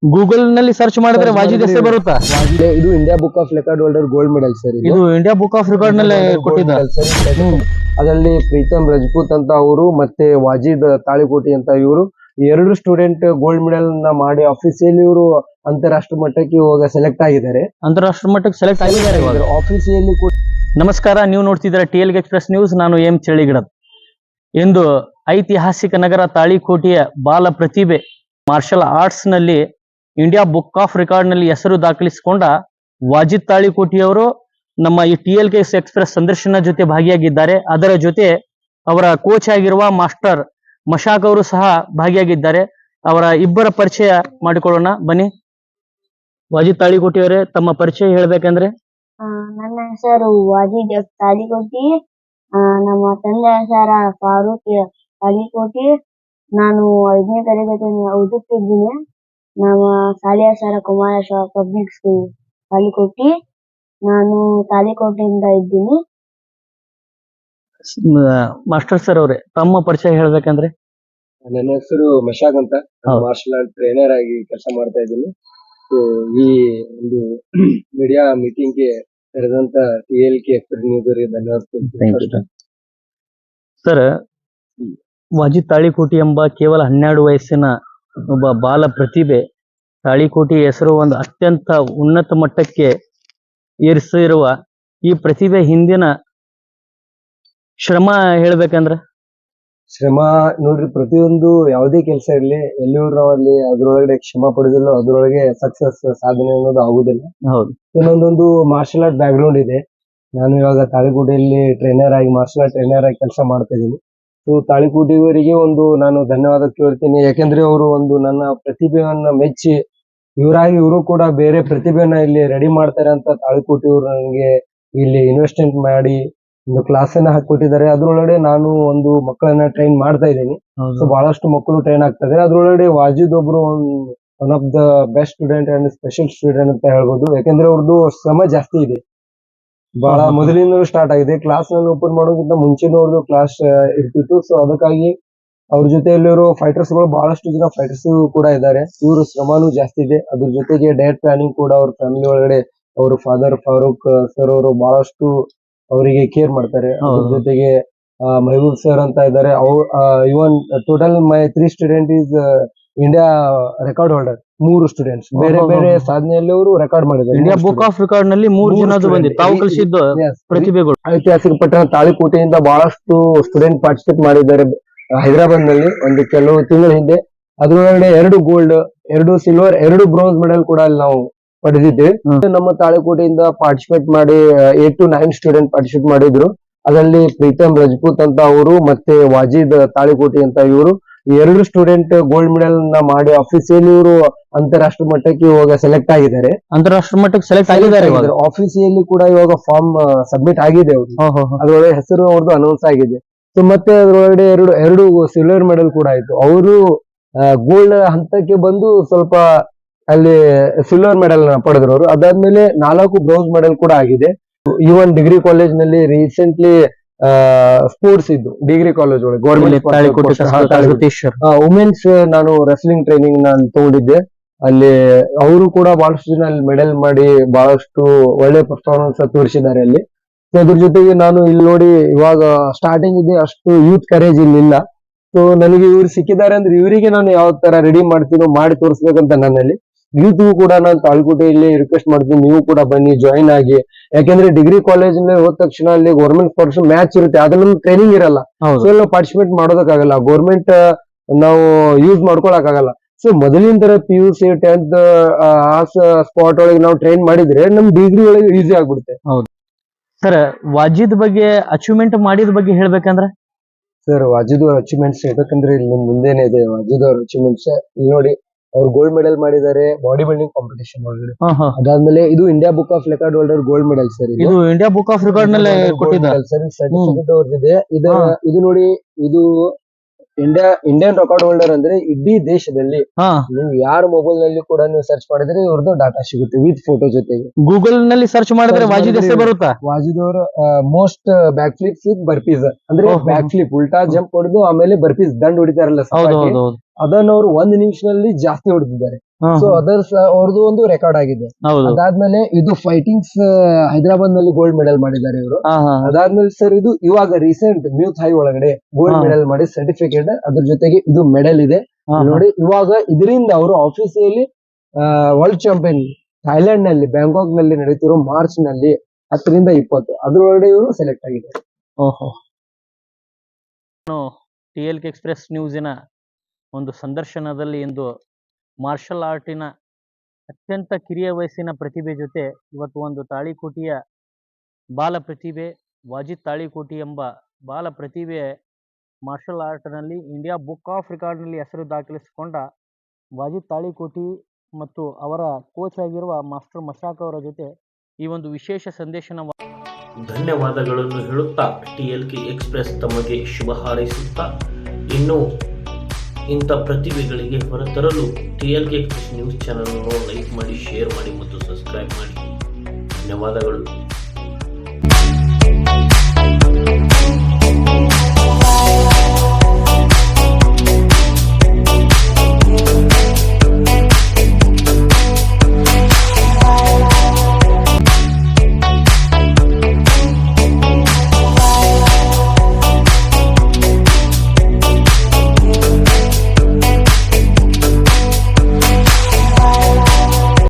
Google ನಲ್ಲಿ search ಮಾಡಿದ್ರೆ ವಾಜಿದ್ ಹೆಸರು ಬರುತ್ತಾ? ಇದು India book of record holder gold medal sir. ಇದು ಇಂಡಿಯಾ ಬುಕ್ ಆಫ್ ರೆಕಾರ್ಡ್ ನಲ್ಲಿ ಕೊಟ್ಟಿದ್ದಾರೆ ಸರ್. ಅದರಲ್ಲಿ ಪ್ರೀತಮ್ ರಜಪೂತ್ ಅಂತ ಅವರು ಮತ್ತೆ ವಾಜಿದ್ ತಾಳಿಕೋಟಿ ಅಂತ ಇವರು ಎರಡು ಸ್ಟೂಡೆಂಟ್ ಗೋಲ್ಡ್ ಮೆಡಲ್ ನ ಮಾಡಿ ಆಫೀಸಿಯಲಿ ಇವರು ಅಂತಾರಾಷ್ಟ್ರೀಯ ಮಟ್ಟಕ್ಕೆ ಇವಾಗ ಸೆಲೆಕ್ಟ್ ಆಗಿದ್ದಾರೆ. ಅಂತಾರಾಷ್ಟ್ರೀಯ ಮಟ್ಟಕ್ಕೆ ಸೆಲೆಕ್ಟ್ ಆಗಿದ್ದಾರೆ ಆಫೀಸಿಯಲಿ. ನಮಸ್ಕಾರ, ನೀವು ನೋಡ್ತಿದ್ದೀರಾ TLG ಎಕ್ಸ್ಪ್ರೆಸ್ ನ್ಯೂಸ್. ನಾನು ಎಂ ಚಳಿಗಿಡದ್. ಇಂದು ಐತಿಹಾಸಿಕ ನಗರ ತಾಳಿಕೋಟೆಯ ಬಾಲ ಪ್ರತಿಭೆ ಮಾರ್ಷಲ್ ಆರ್ಟ್ಸ್ ನಲ್ಲಿ ಇಂಡಿಯಾ ಬುಕ್ ಆಫ್ ರೆಕಾರ್ಡ್ ನಲ್ಲಿ ಹೆಸರು ದಾಖಲಿಸಿಕೊಂಡ ವಾಜಿದ್ ತಾಳಿಕೋಟಿಯವರು ನಮ್ಮ ಈ TLG ಎಕ್ಸ್ಪ್ರೆಸ್ ಸಂದರ್ಶನ ಜೊತೆ ಭಾಗಿಯಾಗಿದ್ದಾರೆ. ಅದರ ಜೊತೆ ಅವರ ಕೋಚ್ ಆಗಿರುವ ಮಾಸ್ಟರ್ ಮಶಾಕ್ ಅವರು ಸಹ ಭಾಗಿಯಾಗಿದ್ದಾರೆ. ಅವರ ಇಬ್ಬರ ಪರಿಚಯ ಮಾಡಿಕೊಳ್ಳೋಣ ಬನ್ನಿ. ವಾಜಿದ್ ತಾಳಿಕೋಟಿಯವರೇ, ತಮ್ಮ ಪರಿಚಯ ಹೇಳ್ಬೇಕಂದ್ರೆ? ನನ್ನ ಹೆಸರು ವಾಜಿದ್ ತಾಳಿಕೋಟಿ. ನಮ್ಮ ತಂದೆ ಹೆಸರ ಫಾರೂಕ್ ತಾಳಿಕೋಟಿ. ನಾನು 5ನೇ ತರಗತಿಯನ್ನು ಓದುತ್ತಿದ್ದೀನಿ. ನಮ್ಮ ಶಾಲೆಯ ಹೆಸರ ಕುಮಾರೇಶ್ವರ ಪಬ್ಲಿಕ್ ಸ್ಕೂಲ್ ತಾಳಿಕೋಟಿ. ನಾನು ತಾಳಿಕೋಟೆಯಿಂದ ಇದ್ದೀನಿ. ಮಾಸ್ಟರ್ ಸರ್ ಅವರೇ, ತಮ್ಮ ಪರಿಚಯ ಹೇಳ್ಬೇಕಂದ್ರೆ? ನನ್ನ ಹೆಸರು ಮಶಾಕ್ ಅಂತ, ಮಾರ್ಷಲ್ ಆರ್ಟ್ ಟ್ರೈನರ್ ಆಗಿ ಕೆಲಸ ಮಾಡ್ತಾ ಇದ್ದೀನಿ. ಸೊ ಈ ಒಂದು ಮೀಡಿಯಾ ಮೀಟಿಂಗ್ ಗೆ ಕರೆದಂತ TLG ಎಕ್ಸ್ಪ್ರೆಸ್ ನ್ಯೂಸ್ ಅವರಿಗೆ ಧನ್ಯವಾದ ಸರ್. ವಾಜಿದ್ ತಾಳಿಕೋಟಿ ಎಂಬ ಕೇವಲ 12 ವಯಸ್ಸಿನ ಒಬ್ಬ ಬಾಲ ಪ್ರತಿಭೆ ತಾಳಿಕೋಟಿ ಹೆಸರು ಒಂದು ಅತ್ಯಂತ ಉನ್ನತ ಮಟ್ಟಕ್ಕೆ ಏರಿಸಿರುವ ಈ ಪ್ರತಿಭೆ ಹಿಂದಿನ ಶ್ರಮ ಹೇಳ್ಬೇಕಂದ್ರ? ಶ್ರಮ ನೋಡ್ರಿ, ಪ್ರತಿಯೊಂದು ಯಾವುದೇ ಕೆಲಸ ಇರ್ಲಿ, ಎಲ್ಲಿಯೂ ನಾವು ಅಲ್ಲಿ ಅದ್ರೊಳಗಡೆ ಶ್ರಮ ಪಡೆದಿಲ್ಲ ಅದ್ರೊಳಗೆ ಸಕ್ಸಸ್ ಸಾಧನೆ ಅನ್ನೋದು ಆಗುದಿಲ್ಲ. ಹೌದು. ಇನ್ನೊಂದೊಂದು ಮಾರ್ಷಲ್ ಆರ್ಟ್ ಬ್ಯಾಕ್ ಗ್ರೌಂಡ್ ಇದೆ. ನಾನು ಇವಾಗ ತಾಳಿಕೋಟೆಯಲ್ಲಿ ಟ್ರೈನರ್ ಆಗಿ ಮಾರ್ಷಲ್ ಆರ್ಟ್ ಟ್ರೈನರ್ ಆಗಿ ಕೆಲಸ ಮಾಡ್ತಾ ಇದ್ದೀನಿ. ಸೊ ತಾಳಿಕೋಟಿಯವರಿಗೆ ಒಂದು ನಾನು ಧನ್ಯವಾದ ಕೇಳ್ತೀನಿ. ಯಾಕೆಂದ್ರೆ ಅವರು ಒಂದು ನನ್ನ ಪ್ರತಿಭೆಯನ್ನ ಮೆಚ್ಚಿ ಇವರು ಕೂಡ ಬೇರೆ ಪ್ರತಿಭೆಯನ್ನ ಇಲ್ಲಿ ರೆಡಿ ಮಾಡ್ತಾರೆ ಅಂತ ತಾಳಿಕೋಟಿಯವರು ನನಗೆ ಇಲ್ಲಿ ಇನ್ವೆಸ್ಟ್ಮೆಂಟ್ ಮಾಡಿ ಒಂದು ಕ್ಲಾಸ್ ಅನ್ನ ಹಾಕೊಟ್ಟಿದ್ದಾರೆ. ಅದ್ರೊಳಗಡೆ ನಾನು ಒಂದು ಮಕ್ಕಳನ್ನ ಟ್ರೈನ್ ಮಾಡ್ತಾ ಇದ್ದೀನಿ. ಸೊ ಬಹಳಷ್ಟು ಮಕ್ಕಳು ಟ್ರೈನ್ ಆಗ್ತಾ ಇದ್ದಾರೆ. ಅದ್ರೊಳಗಡೆ ವಾಜಿದ್ ಒಬ್ರು one of the best student and special student ಅಂತ ಹೇಳ್ಬೋದು. ಯಾಕಂದ್ರೆ ಅವ್ರದ್ದು ಶ್ರಮ ಜಾಸ್ತಿ ಇದೆ. ಬಹಳ ಮೊದಲಿಂದಲೂ ಸ್ಟಾರ್ಟ್ ಆಗಿದೆ. ಕ್ಲಾಸ್ ನಲ್ಲಿ ಓಪನ್ ಮಾಡೋಕ್ಕಿಂತ ಮುಂಚೆನೂ ಅವ್ರದ್ದು ಕ್ಲಾಸ್ ಇರ್ತಿತ್ತು. ಸೊ ಅದಕ್ಕಾಗಿ ಅವ್ರ ಜೊತೆಯಲ್ಲಿರೋ ಫೈಟರ್ಸ್ ಗಳು ಬಹಳಷ್ಟು ಜನ ಫೈಟರ್ಸ್ ಕೂಡ ಇದ್ದಾರೆ. ಇವರು ಶ್ರಮನೂ ಜಾಸ್ತಿ ಇದೆ. ಅದ್ರ ಜೊತೆಗೆ ಡಯಟ್ ಪ್ಲಾನಿಂಗ್ ಕೂಡ ಅವ್ರ ಫ್ಯಾಮಿಲಿ ಒಳಗಡೆ ಅವ್ರ ಫಾದರ್ ಫಾರೂಕ್ ಸರ್ ಅವರು ಬಹಳಷ್ಟು ಅವರಿಗೆ ಕೇರ್ ಮಾಡ್ತಾರೆ. ಅದ್ರ ಜೊತೆಗೆ ಮೆಹಬೂಬ್ ಸರ್ ಅಂತ ಇದ್ದಾರೆ. ಇವನ್ total my 3 student is India record holder. 3 students ಬೇರೆ ಬೇರೆ ಸಾಧನೆಯಲ್ಲಿ ಅವರು ರೆಕಾರ್ಡ್ ಮಾಡಿದ್ದಾರೆ. ಇಂಡಿಯಾ ಬುಕ್ ಆಫ್ ರೆಕಾರ್ಡ್ ನಲ್ಲಿ 3 ಜನ ಬಂದಿದ್ದಾರೆ. ತಾವು ಕಲಿಸಿದ್ದು ಪ್ರತಿಭೆಗಳು. ಐತಿಹಾಸಿಕ ಪಟ್ಟಣ ತಾಳಿಕೋಟೆಯಿಂದ ಬಹಳಷ್ಟು ಸ್ಟೂಡೆಂಟ್ ಪಾರ್ಟಿಸಿಪೇಟ್ ಮಾಡಿದ್ದಾರೆ ಹೈದರಾಬಾದ್ ನಲ್ಲಿ ಒಂದು ಕೆಲವು ತಿಂಗಳ ಹಿಂದೆ. ಅದ್ರೊಳಗಡೆ 2 ಗೋಲ್ಡ್, 2 ಸಿಲ್ವರ್, 2 ಬ್ರೋನ್ಸ್ ಮೆಡಲ್ ಕೂಡ ಅಲ್ಲಿ ನಾವು ಪಡೆದಿದ್ದೇವೆ. ನಮ್ಮ ತಾಳಿಕೋಟೆಯಿಂದ ಪಾರ್ಟಿಸಿಪೇಟ್ ಮಾಡಿ 8 to 9 ಸ್ಟೂಡೆಂಟ್ ಪಾರ್ಟಿಸಿಪೇಟ್ ಮಾಡಿದ್ರು. ಅದರಲ್ಲಿ ಪ್ರೀತಮ್ ರಜಪೂತ್ ಅಂತ ಅವರು ಮತ್ತೆ ವಾಜಿದ್ ತಾಳಿಕೋಟಿ ಅಂತ ಇವರು 2 ಸ್ಟೂಡೆಂಟ್ ಗೋಲ್ಡ್ ಮೆಡಲ್ ನ ಮಾಡಿ ಆಫೀಸಿಯಲಿ ಇವರು ಅಂತಾರಾಷ್ಟ್ರೀಯ ಮಟ್ಟಕ್ಕೆ ಇವಾಗ ಸೆಲೆಕ್ಟ್ ಆಗಿದ್ದಾರೆ. ಅಂತಾರಾಷ್ಟ್ರೀಯ ಮಟ್ಟಕ್ಕೆ ಸೆಲೆಕ್ಟ್ ಆಗಿದ್ದಾರೆ. ಆಫೀಸಿಯಲಿ ಕೂಡ ಇವಾಗ ಫಾರ್ಮ್ ಸಬ್ಮಿಟ್ ಆಗಿದೆ ಅವ್ರು. ಅದ್ರೊಳಗೆ ಹೆಸರು ಅವ್ರದ್ದು ಅನೌನ್ಸ್ ಆಗಿದೆ. ಸೊ ಮತ್ತೆ ಅದ್ರೊಳಗಡೆ 2 ಸಿಲ್ವರ್ ಮೆಡಲ್ ಕೂಡ ಆಯ್ತು. ಅವರು ಗೋಲ್ಡ್ ಹಂತಕ್ಕೆ ಬಂದು ಸ್ವಲ್ಪ ಅಲ್ಲಿ ಸಿಲ್ವರ್ ಮೆಡಲ್ ಪಡೆದ್ರು ಅವರು. ಅದಾದ್ಮೇಲೆ 4 ಬ್ರೌನ್ಸ್ ಮೆಡಲ್ ಕೂಡ ಆಗಿದೆ. ಇವನ್ ಡಿಗ್ರಿ ಕಾಲೇಜ್ ನಲ್ಲಿ ರೀಸೆಂಟ್ಲಿ ಸ್ಪೋರ್ಟ್ಸ್ ಇದ್ದು ಡಿಗ್ರಿ ಕಾಲೇಜ್ ಒಳಗೆ ಗೌರ್ಮೆಂಟ್ ವುಮೆನ್ಸ್ ನಾನು ರೆಸ್ಲಿಂಗ್ ಟ್ರೈನಿಂಗ್ ನಾನು ತಗೊಂಡಿದ್ದೆ. ಅಲ್ಲಿ ಅವರು ಕೂಡ ಬಹಳಷ್ಟು ಜನ ಅಲ್ಲಿ ಮೆಡಲ್ ಮಾಡಿ ಬಹಳಷ್ಟು ಒಳ್ಳೆ ಪರ್ಫಾರ್ಮೆನ್ಸ್ ತೋರಿಸಿದ್ದಾರೆ ಅಲ್ಲಿ. ಅದ್ರ ಜೊತೆಗೆ ನಾನು ಇಲ್ಲಿ ನೋಡಿ ಇವಾಗ ಸ್ಟಾರ್ಟಿಂಗ್ ಇದೆ, ಅಷ್ಟು ಯೂತ್ ಕರೇಜ್ ಇಲ್ಲ. ಸೊ ನನಗೆ ಇವ್ರು ಸಿಕ್ಕಿದ್ದಾರೆ ಅಂದ್ರೆ ಇವರಿಗೆ ನಾನು ಯಾವ ತರ ರೆಡಿ ಮಾಡ್ತೀನೋ ಮಾಡಿ ತೋರಿಸ್ಬೇಕಂತ ನನ್ನಲ್ಲಿ. ಯೂತ್ ಕೂಡ ನಾನು ತಾಳಿಕೋಟೆಯಲ್ಲಿ ರಿಕ್ವೆಸ್ಟ್ ಮಾಡ್ತೀನಿ, ನೀವು ಕೂಡ ಬನ್ನಿ, ಜಾಯಿನ್ ಆಗಿ. ಯಾಕಂದ್ರೆ ಡಿಗ್ರಿ ಕಾಲೇಜ್ ಹೋದ ತಕ್ಷಣ ಅಲ್ಲಿ ಗೌರ್ಮೆಂಟ್ ಸ್ಪೋರ್ಟ್ಸ್ ಮ್ಯಾಚ್ ಇರುತ್ತೆ, ಅದನ್ನ ಟ್ರೈನಿಂಗ್ ಇರಲ್ಲ. ಸೊ ನಾವು ಪಾರ್ಟಿಸಿಪೇಟ್ ಮಾಡೋದಕ್ಕಾಗಲ್ಲ, ಗೌರ್ಮೆಂಟ್ ನಾವು ಯೂಸ್ ಮಾಡ್ಕೊಳಕ್ಕಾಗಲ್ಲ. ಸೊ ಮೊದಲಿನ ತರ PUC 10th ಆ ಸ್ಪಾಟ್ ಒಳಗೆ ನಾವು ಟ್ರೈನ್ ಮಾಡಿದ್ರೆ ನಮ್ ಡಿಗ್ರಿ ಒಳಗೆ ಈಸಿ ಆಗ್ಬಿಡುತ್ತೆ. ಹೌದು ಸರ್. ವಾಜಿದ್ ಬಗ್ಗೆ ಅಚೀವ್ಮೆಂಟ್ ಮಾಡಿದ ಬಗ್ಗೆ ಹೇಳ್ಬೇಕಂದ್ರೆ? ಸರ್ ವಾಜಿದ್ ಅವ್ರ ಅಚೀವ್ಮೆಂಟ್ಸ್ ಹೇಳ್ಬೇಕಂದ್ರೆ ಇಲ್ಲಿ ಮುಂದೆನೆ ಇದೆ. ವಾಜಿದ್ ಅವ್ರ ಅಚೀವ್ಮೆಂಟ್ಸ್ ನೋಡಿ, ಅವ್ರು ಗೋಲ್ಡ್ ಮೆಡಲ್ ಮಾಡಿದ್ದಾರೆ ಬಾಡಿ ಬಿಲ್ಡಿಂಗ್ ಕಾಂಪಿಟೇಷನ್ ಒಳಗಡೆ. ಅದಾದ್ಮೇಲೆ ಇದು India book of record holder gold medal sir. ಇದು ಇಂಡಿಯಾ ಬುಕ್ ಆಫ್ ರೆಕಾರ್ಡ್ ನಲ್ಲಿ ಕೊಟ್ಟಿದ್ದಾರೆ ಸರ್. ಸರ್ಟಿಫಿಕೇಟ್ ಅವ್ರದ್ದಿದೆ. ಇದು ನೋಡಿ, ಇದು ಇಂಡಿಯನ್ ರೆಕಾರ್ಡ್ ಹೋಲ್ಡರ್ ಅಂದ್ರೆ ಇಡೀ ದೇಶದಲ್ಲಿ ಹಾ ನೀವು ಯಾರ ಮೊಬೈಲ್ ನಲ್ಲಿ ಕೂಡ ನೀವು ಸರ್ಚ್ ಮಾಡಿದ್ರೆ ಇವ್ರದ್ದು ಡಾಟಾ ಸಿಗುತ್ತೆ ವಿತ್ ಫೋಟೋ ಜೊತೆಗೆ. ಗೂಗಲ್ ನಲ್ಲಿ ಸರ್ಚ್ ಮಾಡಿದ್ರೆ Search ವಾಜಿದ್ ಹೆಸರು ಮಾಡಿದ್ರೆ ಬರುತ್ತಾ? ವಾಜಿದ್ ಅವರ ಮೋಸ್ಟ್ ಬ್ಯಾಕ್ ಫ್ಲಿಪ್ಸ್ ವಿತ್ ಬರ್ಪೀಸ್ ಅಂದ್ರೆ ಓಹೋ. ಬ್ಯಾಕ್ ಫ್ಲಿಪ್ ಉಲ್ಟಾ ಜಂಪ್ ಹೊಡೆದು ಆಮೇಲೆ ಬರ್ಪೀಸ್ ದಂಡ್ ಹೊಡಿತಾರಲ್ಲ ಹೌದು ಸಪಾಟಿ, ಹೌದು ಹೌದು ಅದನ್ನ ಅವರು 1 ನಿಮಿಷದಲ್ಲಿ ಜಾಸ್ತಿ ಹೊಡೆದಿದ್ದಾರೆ. ಹಾ, ಸೊ ಹಾ. ಅದರ್ಸ್ ಅವ್ರದ್ದು ಒಂದು ರೆಕಾರ್ಡ್ ಆಗಿದೆ. ಹೌದು ಅದಾದ್ಮೇಲೆ ಇದು ಫೈಟಿಂಗ್ಸ್ ಹೈದರಾಬಾದ್ ನಲ್ಲಿ ಗೋಲ್ಡ್ ಮೆಡಲ್ ಮಾಡಿದ್ದಾರೆ ಇವರು. ಹಾ ಹಾ ಅದಾದ್ಮೇಲೆ ಸರ್ ಇದು ಇವಾಗ ರೀಸೆಂಟ್ ಮ್ಯೂತ್ ಹೈ ಒಳಗಡೆ ಗೋಲ್ಡ್ ಹಾ. ಮೆಡಲ್ ಮಾಡಿ ಸರ್ಟಿಫಿಕೇಟ್ ಅದ್ರ ಜೊತೆಗೆ ಇದು ಮೆಡಲ್ ಇದೆ ಹಾ, ನೋಡಿ. ಇವಾಗ ಇದರಿಂದ ಅವರು ಆಫೀಸಿಯಲಿ ವರ್ಲ್ಡ್ ಚಾಂಪಿಯನ್ ಥೈಲ್ಯಾಂಡ್ ನಲ್ಲಿ ಬ್ಯಾಂಕಾಕ್ ನಲ್ಲಿ ನಡೀತಿರೋ ಮಾರ್ಚ್ ನಲ್ಲಿ 10 ರಿಂದ 20 ಅದ್ರೊಳಗಡೆ ಇವರು ಸೆಲೆಕ್ಟ್ ಆಗಿದ್ದಾರೆ. ಓಹೋ. ನಾನು TLK ಎಕ್ಸ್ಪ್ರೆಸ್ ನ್ಯೂಸಿನ ಒಂದು ಸಂದರ್ಶನದಲ್ಲಿ ಇಂದು ಮಾರ್ಷಲ್ ಆರ್ಟಿನ ಅತ್ಯಂತ ಕಿರಿಯ ವಯಸ್ಸಿನ ಪ್ರತಿಭೆ ಜೊತೆ ಇವತ್ತು ಒಂದು ತಾಳಿಕೋಟಿಯ ಬಾಲ ಪ್ರತಿಭೆ ವಾಜಿದ್ ತಾಳಿಕೋಟಿ ಎಂಬ ಬಾಲ ಪ್ರತಿಭೆ ಮಾರ್ಷಲ್ ಆರ್ಟ್ನಲ್ಲಿ ಇಂಡಿಯಾ ಬುಕ್ ಆಫ್ ರೆಕಾರ್ಡ್ನಲ್ಲಿ ಹೆಸರು ದಾಖಲಿಸಿಕೊಂಡ ವಾಜಿದ್ ತಾಳಿಕೋಟಿ ಮತ್ತು ಅವರ ಕೋಚ್ ಆಗಿರುವ ಮಾಸ್ಟರ್ ಮಶಾಕ್ ಅವರ ಜೊತೆ ಈ ಒಂದು ವಿಶೇಷ ಸಂದೇಶನ ಧನ್ಯವಾದಗಳನ್ನು ಹೇಳುತ್ತಾ TLK ಎಕ್ಸ್ಪ್ರೆಸ್ ತಮಗೆ ಶುಭ ಹಾರೈಸುತ್ತಾ ಇನ್ನು ಇಂಥ ಪ್ರತಿಭೆಗಳಿಗೆ ಹೊರತರಲು TLK ಎಕ್ಸ್ಪ್ರೆಸ್ ನ್ಯೂಸ್ ಚಾನಲ್ ಅನ್ನು ಲೈಕ್ ಮಾಡಿ, ಶೇರ್ ಮಾಡಿ ಮತ್ತು ಸಬ್ಸ್ಕ್ರೈಬ್ ಮಾಡಿ. ಧನ್ಯವಾದಗಳು.